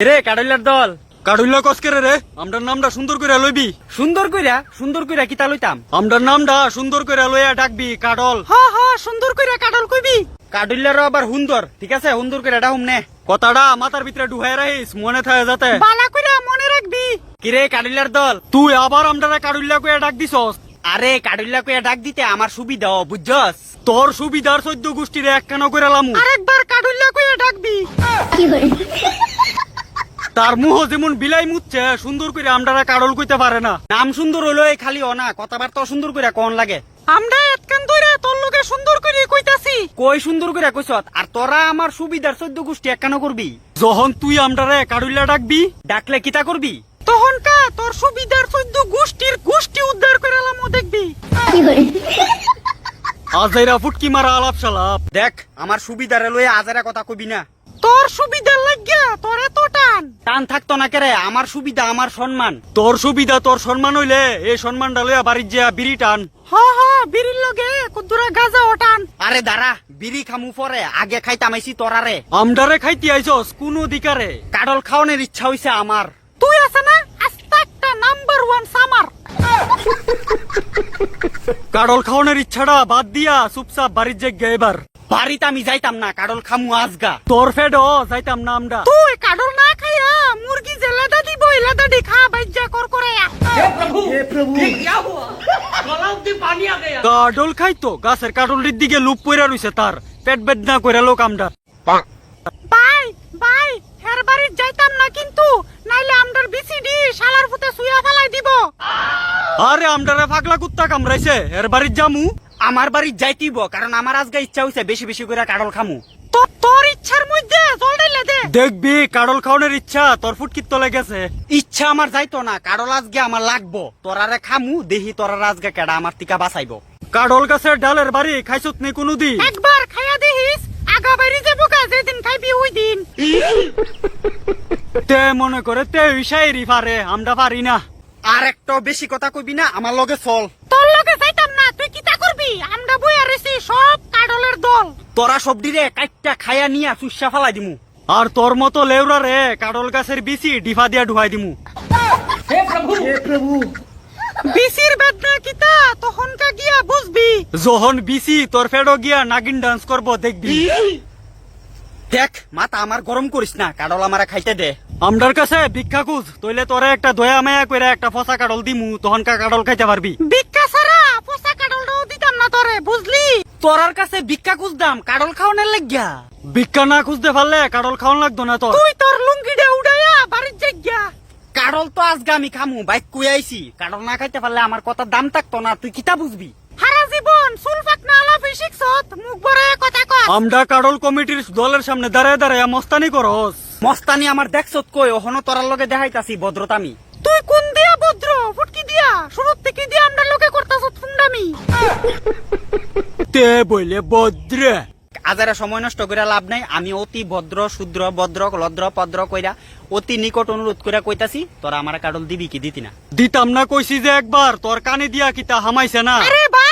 রে কাডুল্লার দল কাডুল্লা কসকেরে রে আমরার নামটা সুন্দর করে লইবি। সুন্দর কইরা কিতা লইতাম। আমরার নামটা সুন্দর করে লইয়া ডাকবি কাডল। সুন্দর কইরা কাডল কইবি। কাডুল্লারও আবার হুন্দর, ঠিক আছে সুন্দর কইরা ডাহুম নে। কথাটা মাথার ভিতরে ঢুকাই রাখিস, মনে থাকে যাতে। বালা কইরা মনে রাখবি। কিরে কাডুল্লার দল তুই আবার আমরারে কাডুল্লা কইয়া ডাক দিছস। আরে কাডুল্লা কইয়া ডাক দিতে আমার সুবিধা বুঝছস। তোর সুবিধার 14 গোষ্ঠীর এক কেন কইরা লামু। আরেকবার কাডুল্লা কইয়া ডাকবি। তার মুহ যেমন বিলাই মুচ্ছে সুন্দর করে আমরারে কাডল কইতে পারে না। নাম সুন্দর হইলো খালি না, কথাবার্তা সুন্দর কইরা কোন লাগে। আমরা এতকান ধরে তোর লগে সুন্দর করে কইতাছি। কই সুন্দর কইরা কইছত, আর তোরা আমার সুবিধার 14 গোষ্ঠী এক কেন করবি। যখন তুই আমরারে কাডুল্লা ডাকবি, ডাকলে কিতা করবি। তখন কা তোর সুবিধার 14 গোষ্ঠীর গোষ্ঠী উদ্ধার করে লামো দেখবি। আজাইরা ফুটকি মারা আলাপ সালাপ। দেখ আমার সুবিধারে লইয়া আজারা কথা কইবি না। তোর সুবিধার লাগিয়া তোর এত টান থাকতো না কেরে। আমার সুবিধা আমার সম্মান। তোর সুবিধা তোর সম্মান হইলে এই সম্মানটা লইয়া বাড়ির যা বিড়ি টান। বিড়ির লগে কুদুরা গাজা ওটান। আরে দাঁড়া, বিড়ি খামু পরে, আগে খাইতামাইছি তোরারে। আমরারে খাইতে আইছস কোন অধিকারে। কাডল খাওয়ানোর ইচ্ছা হইছে আমার। তুই আছে না আস্তে একটা নাম্বার 1 সামার। কাডল খাওয়ানোর ইচ্ছাটা বাদ দিয়া চুপচাপ বাড়ির যে এবার। বাড়িতে আমি যাইতাম না, কাডল খামু আজগা। তোর ফেডও যাইতাম না আমরা। তুই কাডল না খাইয়া মুরগি যে লাদা দিব লাদা দি খা বাইজা কর করে। হে প্রভু क्या हुआ गलाव में पानी आ गया। কাডল খাইতো গাছের কাডলের দিকে লুপ পইরা রইছে, তার পেট বেদনা কইরা লোক আমরা। ভাই হের বাড়ি যাইতাম না কিন্তু, নাইলে আমরার বিসিডি শালার ফুতে সুইয়া ফালাই দিব। আরে আমরারে পাগলা কুত্তা কামড়াইছে, এর বাড়ির জামু। আমার বাড়ি যাইতিব, কারণ আমার আজকে ইচ্ছা হইছে বেশি বেশি করে কাডল খামু। তোর ইচ্ছার মধ্যে জল ঢেলে দে। দেখবি কাডল খাওয়ানোর ইচ্ছা তোর ফুটকিত তলে গেছে। ইচ্ছা আমার যাইতো না, কাডল আজকে আমার লাগবো। তোরারে খামু, দেখি তোরার আজকে কেডা আমার টিকা বাঁচাইবো। কাডল গাছের ডালের বাড়ি খাইছত নি কোনদিন। একবার খাইয়া দেখিস, আগা বাড়ি যাবো কা, যেদিন খাইবি ওই দিন। তে মনে করে তে ইশাইরি পারে, আমরা পারি না। আর একটু বেশি কথা কইবি না, আমার লগে চল। তোর লগে যাইতাম না, তুই কিতা করবি। আমরা বইয়া রইছি সব কাডলের দল। তোরা সবডিরে কাইটটা খাইয়া নিয়া চুষা ফালাই দিমু। আর তোর মতো লেউরা রে কাডল গাছের বিচি ডিফা দিয়া ঢুকাই দিমু। হে প্রভু বিসির বেদনা কিতা তখন কা গিয়া বুঝবি। যখন বিচি তোর ফেডো গিয়া নাগিন ডান্স করবো দেখবি। দেখ মাথা আমার গরম করিস না, কাডল আমারে খাইতে দে। আমরার কাছে ভিক্ষা খুঁজ, তইলে তোরে একটা দয়া মায়া কইরা একটা ফসা কাডল দিমু, তখন কা কাডল খাইতে পারবি। ভিক্ষা ছাড়া ফসা কাডলটাও দিতাম না তোরে, বুঝলি। তোরার কাছে ভিক্ষা খুঁজতাম কাডল খাওয়ানোর লাগিয়া। ভিক্ষা না খুঁজতে পারলে কাডল খাওয়ান লাগতো না তোর। তুই তোর লুঙ্গিটা উড়াইয়া বাড়ির জায়গা। কাডল তো আজকে আমি খামু, বাইক কুই আইছি। কাডল না খাইতে পারলে আমার কথার দাম থাকতো না, তুই কিতা বুঝবি। সারা জীবন সুলফাক না আলাপি শিখছত, মুখ বড়ায় কথা কয়। আমরা কাডল কমিটির দলের সামনে দাঁড়ায় দাঁড়ায় মস্তানি করস। মস্তানি আমার দেখছত কই, ওহনো তোরার লগে দেখাইতাছি ভদ্রতামি। তুই কোন দিয়া ভদ্র, ফুটকি দিয়া শুরু থেকে দিয়া আমরা লগে করতাছত ফুন্ডামি। তে বইলে বদ্রে। আজারা সময় নষ্ট করে লাভ নাই। আমি অতি ভদ্র শুদ্র ভদ্র লদ্র পদ্র কইরা অতি নিকট অনুরোধ করে কইতাছি, তোরা আমার কাডল দিবি কি দিতি না। দিতাম না কইছি যে একবার, তোর কানে দিয়া কিতা হামাইছে না। আরে ভাই